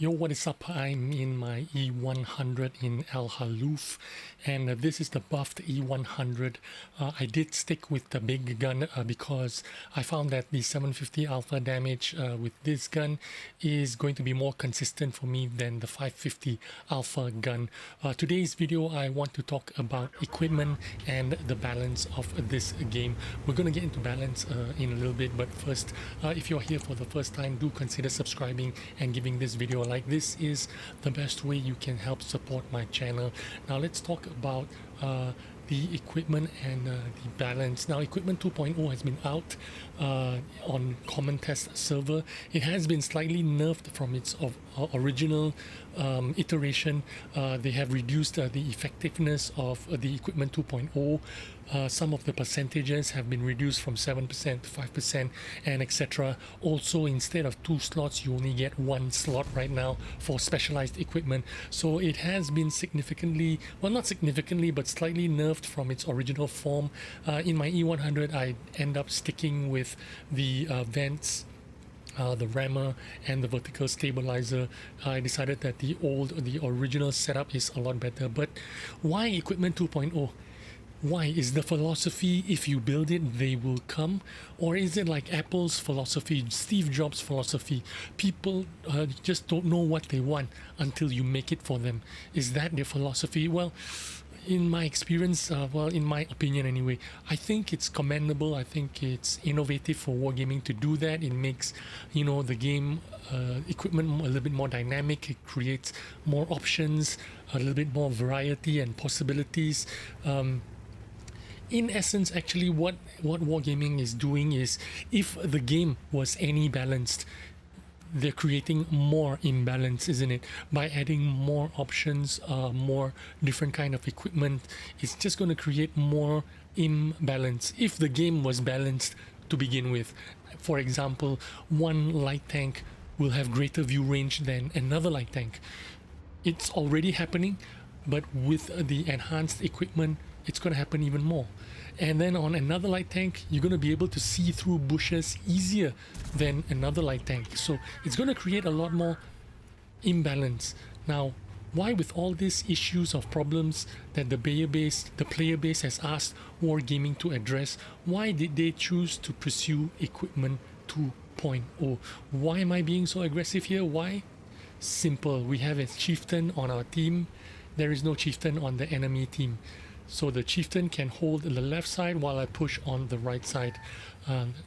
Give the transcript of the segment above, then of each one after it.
Yo, what is up? I'm in my E100 in Al Halouf, and this is the buffed E100. I did stick with the big gun because I found that the 750 alpha damage with this gun is going to be more consistent for me than the 550 alpha gun. Today's video, I want to talk about equipment and the balance of this game. We're going to get into balance in a little bit, but first, if you're here for the first time, do consider subscribing and giving this video a like. This is the best way you can help support my channel. Now let's talk about the equipment and the balance. Now equipment 2.0 has been out on common test server. It has been slightly nerfed from its original iteration. They have reduced the effectiveness of the equipment 2.0. Some of the percentages have been reduced from 7% to 5% and etc. Also, instead of 2 slots, you only get 1 slot right now for specialized equipment. So it has been significantly, well, not significantly, but slightly nerfed from its original form. In my E100, I end up sticking with the vents, the rammer and the vertical stabilizer. I decided that the original setup is a lot better. But why equipment 2.0? Why? Is the philosophy if you build it they will come, or is it like Apple's philosophy, Steve Jobs' philosophy? People just don't know what they want until you make it for them. Is that their philosophy? Well, in my experience, well, in my opinion anyway, I think it's commendable. I think it's innovative for wargaming to do that. It makes, you know, the game equipment a little bit more dynamic. It creates more options, a little bit more variety and possibilities. In essence, actually, what wargaming is doing is, if the game was any balanced, they're creating more imbalance, isn't it? By adding more options, more different kind of equipment, it's just going to create more imbalance. If the game was balanced to begin with, for example, one light tank will have greater view range than another light tank. It's already happening, but with the enhanced equipment, it's going to happen even more. And then on another light tank, you're going to be able to see through bushes easier than another light tank. So it's going to create a lot more imbalance. Now, why, with all these issues of problems that the player base has asked wargaming to address, why did they choose to pursue equipment 2.0? Why am I being so aggressive here? Why? Simple. We have a chieftain on our team. There is no chieftain on the enemy team. So the chieftain can hold the left side while I push on the right side.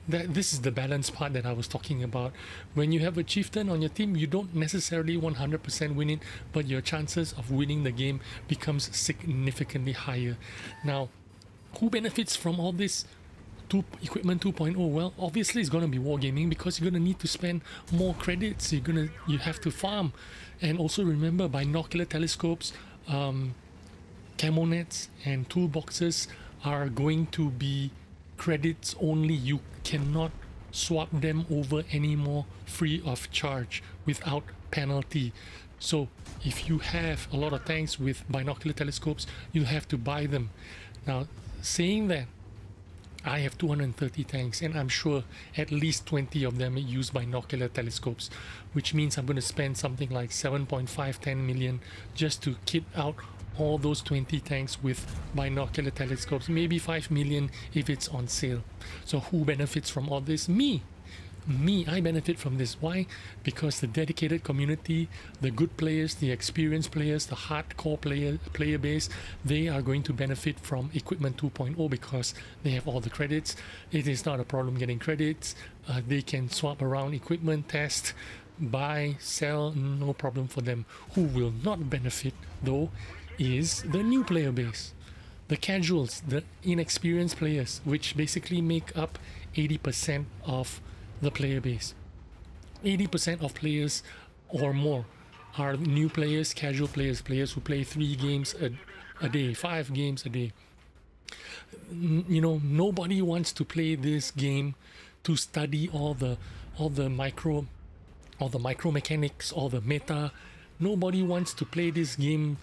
This is the balance part that I was talking about. When you have a chieftain on your team, you don't necessarily 100% win it, but your chances of winning the game becomes significantly higher. Now, who benefits from all this? Equipment 2.0, well, obviously it's going to be wargaming, because you're going to need to spend more credits. You have to farm. And also remember, binocular telescopes, camo nets and toolboxes are going to be credits only. You cannot swap them over anymore free of charge without penalty. So if you have a lot of tanks with binocular telescopes, you'll have to buy them. Now, saying that, I have 230 tanks, and I'm sure at least 20 of them use binocular telescopes, which means I'm going to spend something like 7.5-10 million just to kit out all those 20 tanks with binocular telescopes, maybe 5 million if it's on sale. So who benefits from all this? Me, I benefit from this. Why? Because the dedicated community, the good players, the experienced players, the hardcore player base, they are going to benefit from equipment 2.0 because they have all the credits. It is not a problem getting credits. They can swap around equipment, test, buy, sell, no problem for them. Who will not benefit though is the new player base, the casuals, the inexperienced players, which basically make up 80% of the player base. 80% of players or more are new players, casual players, players who play 3 games a day, 5 games a day. You know, nobody wants to play this game to study all the micro mechanics, all the meta. Nobody wants to play this game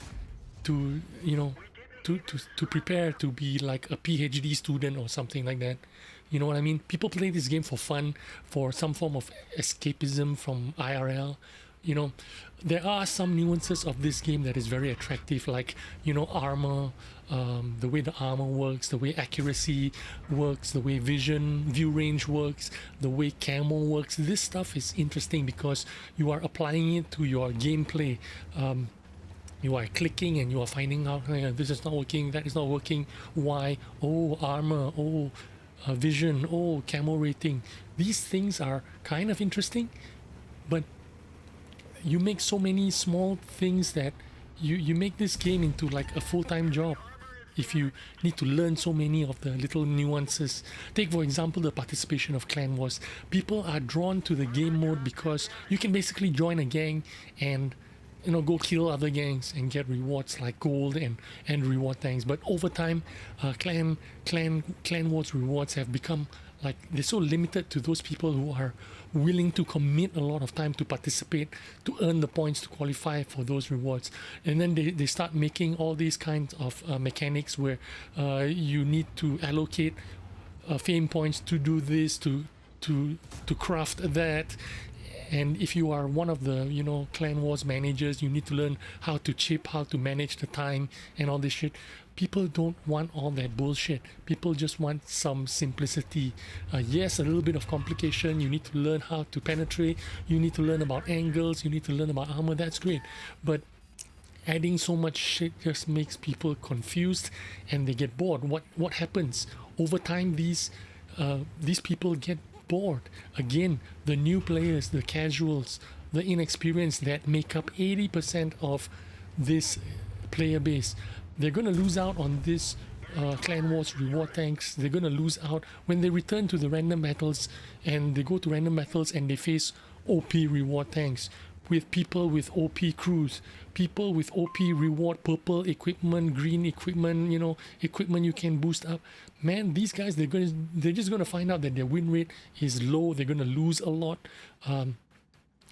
to, you know, to prepare to be like a PhD student or something like that. You know what I mean? People play this game for fun, for some form of escapism from IRL. you know, there are some nuances of this game that is very attractive, like, you know, armor, the way the armor works, the way accuracy works, the way view range works, the way camo works. This stuff is interesting because you are applying it to your gameplay. You are clicking and you are finding out, this is not working, that is not working, why? Oh, armor, oh, vision, oh, camo rating. These things are kind of interesting, but you make so many small things that you make this game into like a full-time job if you need to learn so many of the little nuances. Take for example the participation of clan wars. People are drawn to the game mode because you can basically join a gang and, you know, go kill other gangs and get rewards like gold and reward things. But over time, clan wars rewards have become like, they're so limited to those people who are willing to commit a lot of time to participate, to earn the points to qualify for those rewards. And then they start making all these kinds of mechanics where you need to allocate fame points to do this, to craft that. And if you are one of the, you know, clan wars managers, you need to learn how to chip, how to manage the time and all this shit. People don't want all that bullshit. People just want some simplicity. Yes, a little bit of complication. You need to learn how to penetrate. You need to learn about angles. You need to learn about armor. That's great. But adding so much shit just makes people confused and they get bored. What happens? Over time, these people get bored. Again, the new players, the casuals, the inexperienced that make up 80% of this player base, they're going to lose out on this clan wars reward tanks. They're going to lose out when they return to the random battles, and they go to random battles and they face OP reward tanks with people with OP crews, people with OP reward purple equipment, green equipment, you know, equipment you can boost up. Man, these guys, they're just gonna find out that their win rate is low. They're gonna lose a lot.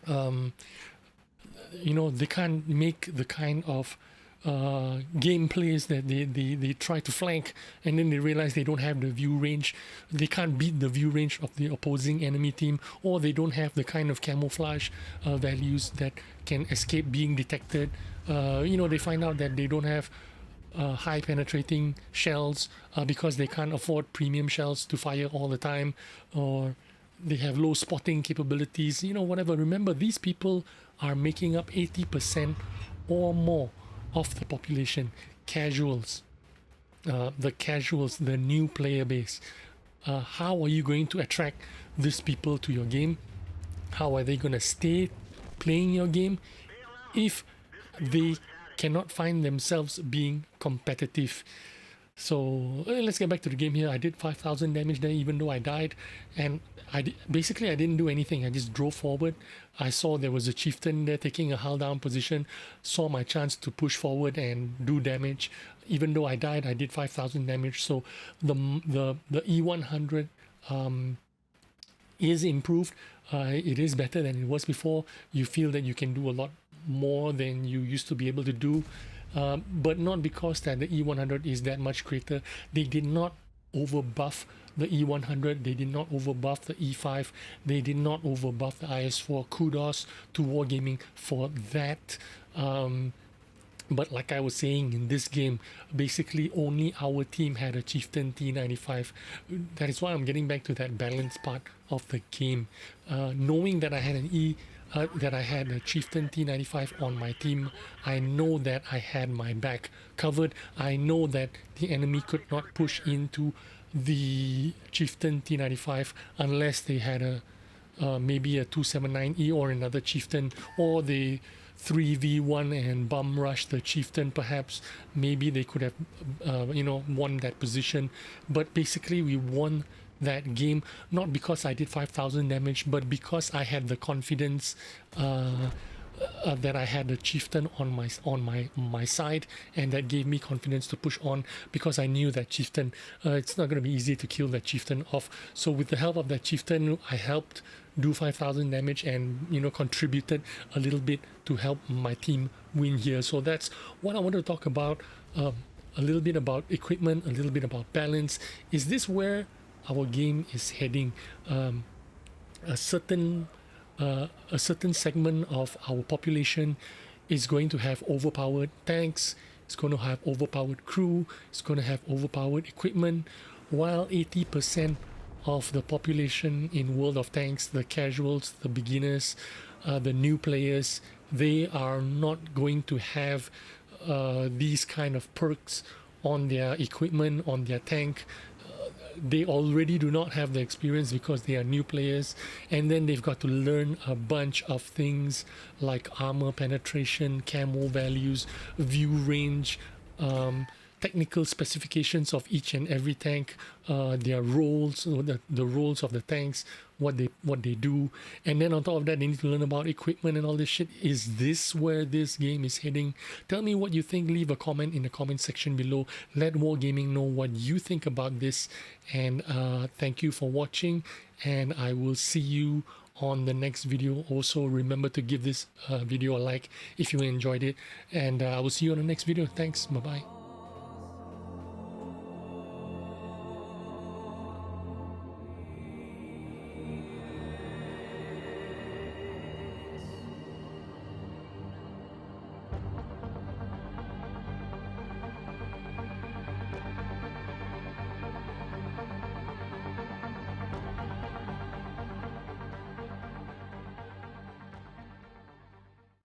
You know, they can't make the kind of gameplays that they try to flank, and then they realize they don't have the view range. They can't beat the view range of the opposing enemy team, or they don't have the kind of camouflage values that can escape being detected. You know, they find out that they don't have high penetrating shells because they can't afford premium shells to fire all the time, or they have low spotting capabilities, you know, whatever. Remember, these people are making up 80% or more of the population. Casuals, the new player base. How are you going to attract these people to your game? How are they going to stay playing your game if they cannot find themselves being competitive? So let's get back to the game here. I did 5,000 damage there, even though I died, and basically I didn't do anything. I just drove forward. I saw there was a chieftain there taking a hull down position, saw my chance to push forward and do damage. Even though I died, I did 5,000 damage. So the E100 is improved. It is better than it was before. You feel that you can do a lot more than you used to be able to do. But not because that the E100 is that much greater. They did not overbuff the E100. They did not overbuff the E5. They did not overbuff the IS4. Kudos to Wargaming for that. But like I was saying, in this game, basically only our team had a Chieftain T95. That is why I'm getting back to that balance part of the game. Knowing that I had that I had a Chieftain T95 on my team, I know that I had my back covered. I know that the enemy could not push into the Chieftain T95 unless they had a maybe a 279E or another Chieftain, or they 3v1 and bum rush the Chieftain. Perhaps maybe they could have won that position. But basically we won that game not because I did 5,000 damage, but because I had the confidence that I had the Chieftain on my side, and that gave me confidence to push on, because I knew that Chieftain, it's not going to be easy to kill that Chieftain off. So with the help of that Chieftain, I helped do 5,000 damage and contributed a little bit to help my team win here. So that's what I want to talk about. A little bit about equipment, a little bit about balance. Is this where our game is heading? A certain a certain segment of our population is going to have overpowered tanks, it's going to have overpowered crew, it's going to have overpowered equipment, while 80% of the population in World of Tanks, the casuals, the beginners, the new players, they are not going to have these kind of perks on their equipment, on their tank. They already do not have the experience because they are new players, and then they've got to learn a bunch of things like armor penetration, camo values, view range, technical specifications of each and every tank, their roles, the roles of the tanks, what they do, and then on top of that they need to learn about equipment and all this shit. Is this where this game is heading? Tell me what you think. Leave a comment in the comment section below. Let Wargaming know what you think about this, and thank you for watching, and I will see you on the next video. Also remember to give this video a like if you enjoyed it, and I will see you on the next video. Thanks, bye bye.